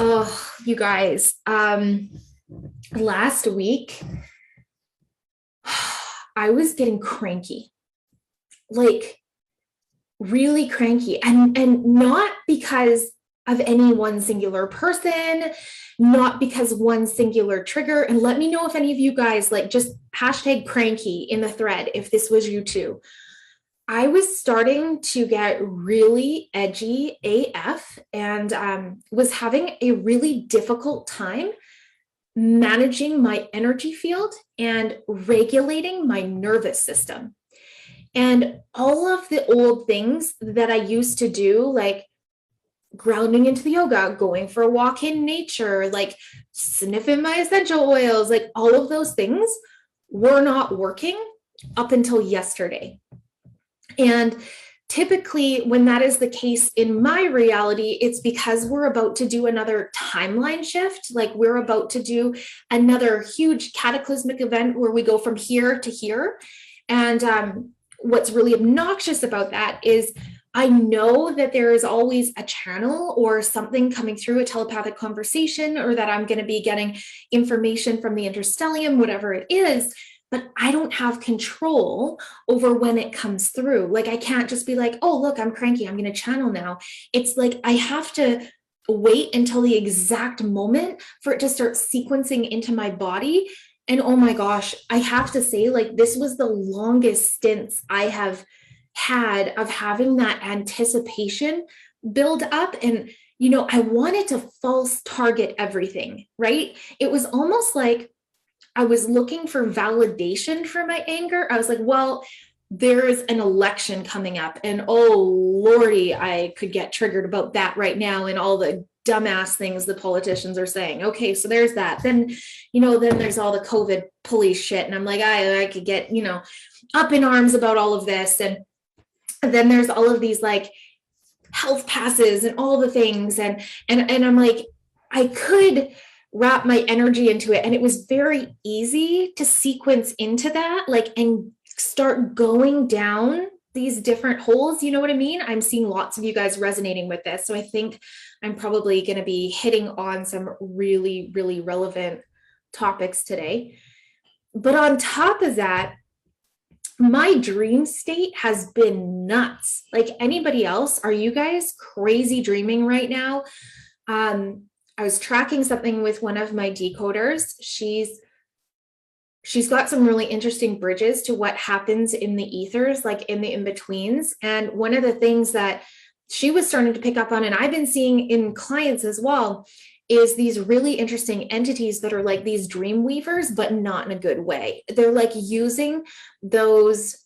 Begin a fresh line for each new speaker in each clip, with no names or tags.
Oh, you guys, last week I was getting cranky, like really cranky, and not because of any one singular person, not because one singular trigger. And let me know if any of you guys like just hashtag cranky in the thread if this was you too. I was starting to get really edgy AF and was having a really difficult time managing my energy field and regulating my nervous system. And all of the old things that I used to do, like grounding into the yoga, going for a walk in nature, like sniffing my essential oils, like all of those things were not working up until yesterday. And typically, when that is the case in my reality, it's because we're about to do another timeline shift. Like we're about to do another huge cataclysmic event where we go from here to here. And what's really obnoxious about that is I know that there is always a channel or something coming through, a telepathic conversation, or that I'm going to be getting information from the interstellium, whatever it is, but I don't have control over when it comes through. Like I can't just be like, oh, look, I'm cranky, I'm going to channel now. It's like I have to wait until the exact moment for it to start sequencing into my body. And oh my gosh, I have to say, like, this was the longest stints I have had of having that anticipation build up. And, I wanted to false target everything, right? It was almost like I was looking for validation for my anger. I was like, well, there's an election coming up, and oh Lordy, I could get triggered about that right now and all the dumbass things the politicians are saying. Okay, so there's that. Then, then there's all the COVID police shit. And I'm like, I could get, up in arms about all of this. And then there's all of these like health passes and all the things. And I'm like, I could wrap my energy into it. And it was very easy to sequence into that, like, and start going down these different holes. You know what I mean? I'm seeing lots of you guys resonating with this. So I think I'm probably going to be hitting on some really, really relevant topics today. But on top of that, my dream state has been nuts. Like anybody else, are you guys crazy dreaming right now? I was tracking something with one of my decoders. She's got some really interesting bridges to what happens in the ethers, like in the in-betweens. And one of the things that she was starting to pick up on, and I've been seeing in clients as well, is these really interesting entities that are like these dream weavers, but not in a good way. They're like using those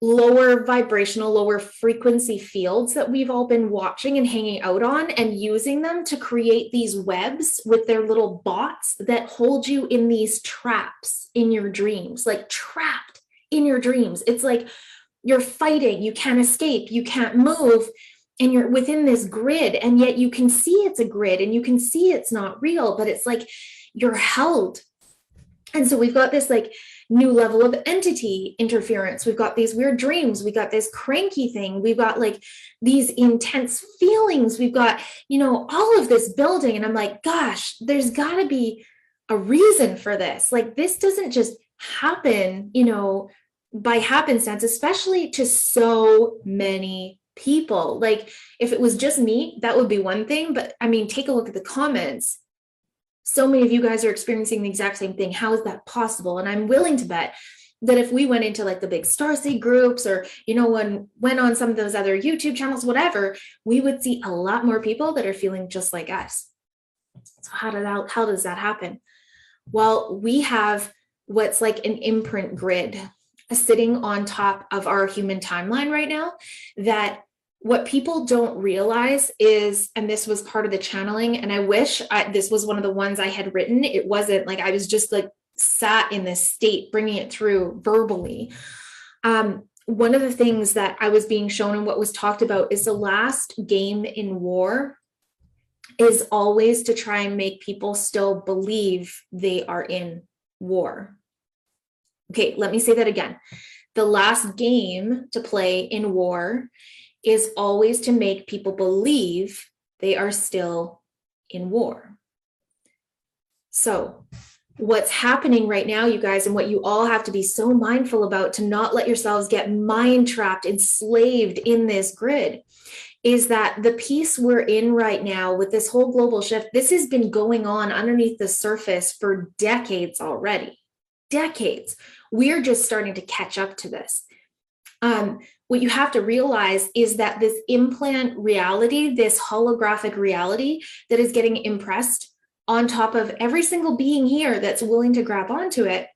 lower vibrational, lower frequency fields that we've all been watching and hanging out on, and using them to create these webs with their little bots that hold you in these traps in your dreams, like trapped in your dreams. It's like you're fighting, you can't escape, you can't move, and you're within this grid, and yet you can see it's a grid and you can see it's not real, but it's like you're held. And so we've got this like new level of entity interference. We've got these weird dreams. We got this cranky thing. We've got like these intense feelings. We've got, all of this building. And I'm like, gosh, there's got to be a reason for this. Like this doesn't just happen, by happenstance, especially to so many people. Like if it was just me, that would be one thing. But I mean, take a look at the comments. So many of you guys are experiencing the exact same thing. How is that possible? And I'm willing to bet that if we went into like the big starseed groups, or, went on some of those other YouTube channels, whatever, we would see a lot more people that are feeling just like us. So how does that happen? Well, we have what's like an imprint grid sitting on top of our human timeline right now, that what people don't realize is, and this was part of the channeling, and I wish this was one of the ones I had written. It wasn't, like I was just like sat in this state, bringing it through verbally. One of the things that I was being shown and what was talked about is the last game in war is always to try and make people still believe they are in war. Okay, let me say that again. The last game to play in war is always to make people believe They are still in war. So what's happening right now, you guys, and what you all have to be so mindful about to not let yourselves get mind trapped, enslaved in this grid, is that the piece we're in right now with this whole global shift, this has been going on underneath the surface for decades already. Decades. We're just starting to catch up to this. What you have to realize is that this implant reality, this holographic reality that is getting impressed on top of every single being here that's willing to grab onto it,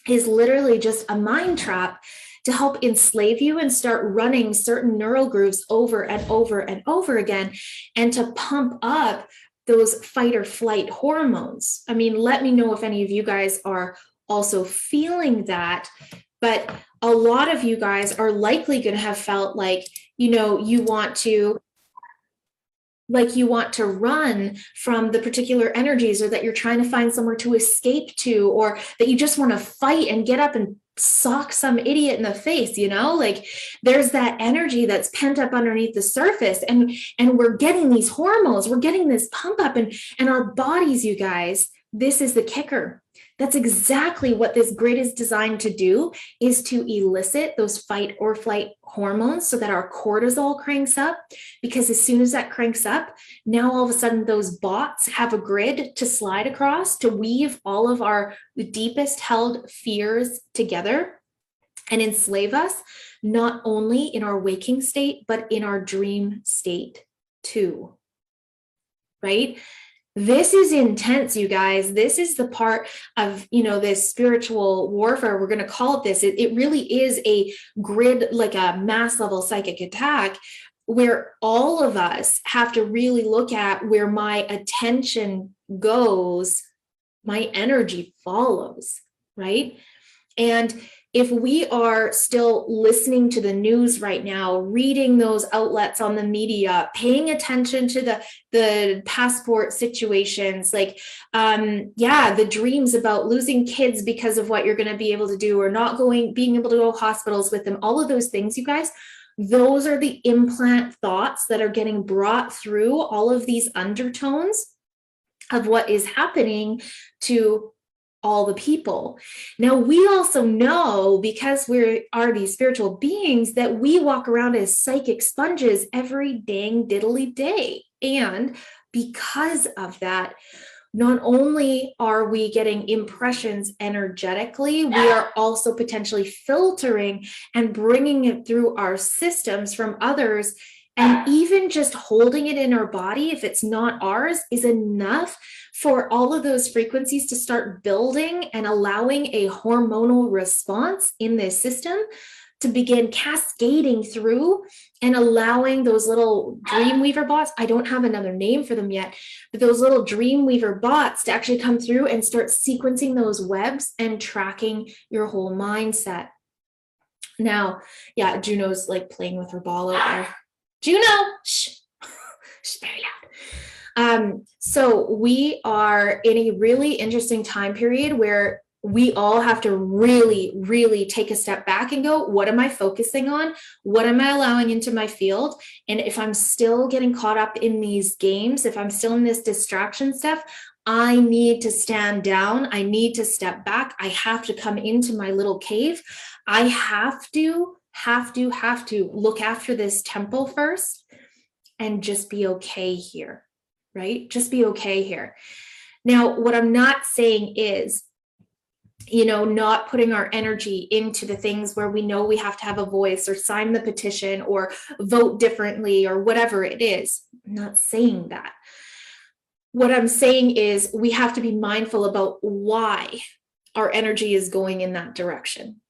is literally just a mind trap to help enslave you and start running certain neural grooves over and over and over again, and to pump up those fight or flight hormones. I mean, let me know if any of you guys are also feeling that. But a lot of you guys are likely going to have felt like, you want to run from the particular energies, or that you're trying to find somewhere to escape to, or that you just want to fight and get up and sock some idiot in the face, like there's that energy that's pent up underneath the surface, and we're getting these hormones, we're getting this pump up, and our bodies, you guys, this is the kicker. That's exactly what this grid is designed to do, is to elicit those fight or flight hormones so that our cortisol cranks up. Because as soon as that cranks up, now all of a sudden those bots have a grid to slide across, to weave all of our deepest held fears together and enslave us, not only in our waking state, but in our dream state too, right? This is intense, you guys. This is the part of, this spiritual warfare. We're going to call it this. It really is a grid, like a mass level psychic attack, where all of us have to really look at where my attention goes, my energy follows, right? And if we are still listening to the news right now, reading those outlets on the media, paying attention to the passport situations, like, the dreams about losing kids because of what you're going to be able to do, or not being able to go to hospitals with them, all of those things, you guys, those are the implant thoughts that are getting brought through all of these undertones of what is happening to all the people. Now, we also know, because we are these spiritual beings, that we walk around as psychic sponges every dang diddly day. And because of that, not only are we getting impressions energetically, we are also potentially filtering and bringing it through our systems from others. And even just holding it in our body, if it's not ours, is enough for all of those frequencies to start building and allowing a hormonal response in this system to begin cascading through and allowing those little dreamweaver bots, I don't have another name for them yet, but those little dreamweaver bots to actually come through and start sequencing those webs and tracking your whole mindset. Now, yeah, Juno's like playing with her ball out there. Juno, shh, shh, very loud. So we are in a really interesting time period where we all have to really, really take a step back and go, what am I focusing on? What am I allowing into my field? And if I'm still getting caught up in these games, if I'm still in this distraction stuff, I need to stand down. I need to step back. I have to come into my little cave. I have to look after this temple first and just be okay here, right? Just be okay here. Now, what I'm not saying is, not putting our energy into the things where we know we have to have a voice or sign the petition or vote differently or whatever it is. I'm not saying that. What I'm saying is we have to be mindful about why our energy is going in that direction.